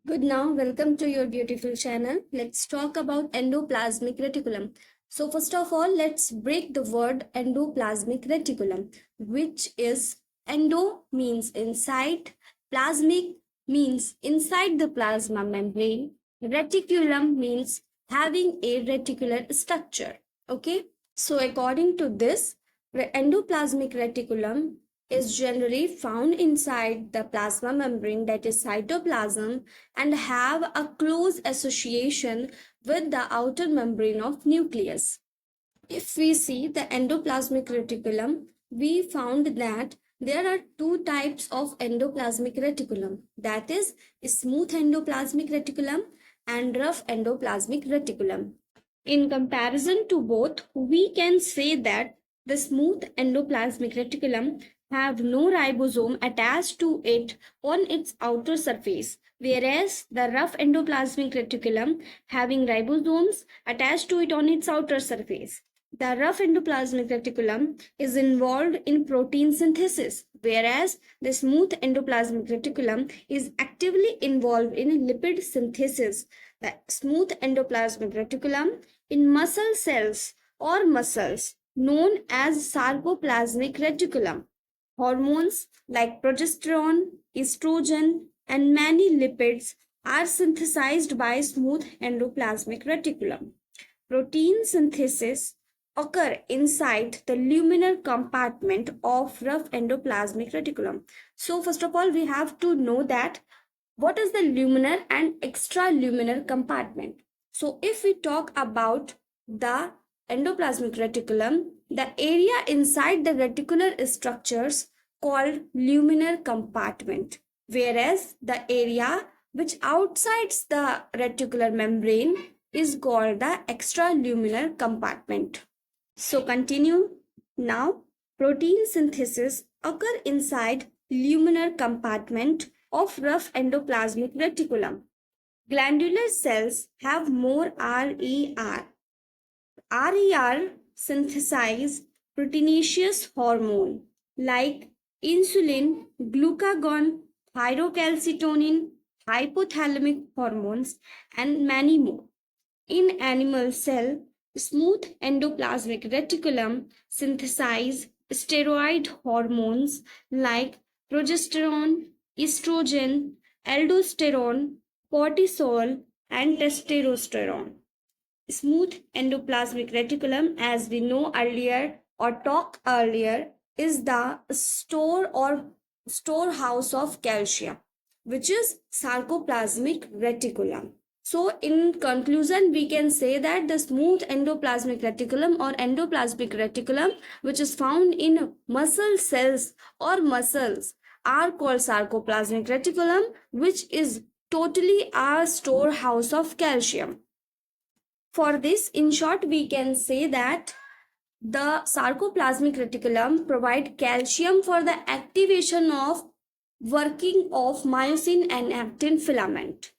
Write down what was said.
Good now, welcome to your beautiful channel. Let's talk about endoplasmic reticulum. So first of all, let's break the word endoplasmic reticulum, which is endo means inside, plasmic means inside the plasma membrane, reticulum means having a reticular structure. Okay, so according to this, the endoplasmic reticulum is generally found inside the plasma membrane, that is cytoplasm, and have a close association with the outer membrane of nucleus. If we see the endoplasmic reticulum, we found that there are two types of endoplasmic reticulum, that is smooth endoplasmic reticulum and rough endoplasmic reticulum. In comparison to both, we can say that the smooth endoplasmic reticulum have no ribosome attached to it on its outer surface, whereas the rough endoplasmic reticulum having ribosomes attached to it on its outer surface. The rough endoplasmic reticulum is involved in protein synthesis, whereas the smooth endoplasmic reticulum is actively involved in lipid synthesis. The smooth endoplasmic reticulum in muscle cells or muscles known as sarcoplasmic reticulum. Hormones like progesterone, estrogen, and many lipids are synthesized by smooth endoplasmic reticulum. Protein synthesis occur inside the luminar compartment of rough endoplasmic reticulum. So first of all, we have to know that what is the luminar and extraluminar compartment. So if we talk about the endoplasmic reticulum, the area inside the reticular structures called luminar compartment, whereas the area which outsides the reticular membrane is called the extraluminar compartment. So continue. Now, protein synthesis occur inside luminar compartment of rough endoplasmic reticulum. Glandular cells have more RER. RER synthesize proteinaceous hormone like insulin, glucagon, thyrocalcitonin, hypothalamic hormones, and many more. In animal cell, smooth endoplasmic reticulum synthesize steroid hormones like progesterone, estrogen, aldosterone, cortisol, and testosterone. Smooth endoplasmic reticulum, as we know earlier or talked earlier, is the storehouse of calcium, which is sarcoplasmic reticulum. So, in conclusion, we can say that the smooth endoplasmic reticulum or endoplasmic reticulum, which is found in muscle cells or muscles, are called sarcoplasmic reticulum, which is totally a storehouse of calcium. For this, in short, we can say that the sarcoplasmic reticulum provide calcium for the activation of working of myosin and actin filament.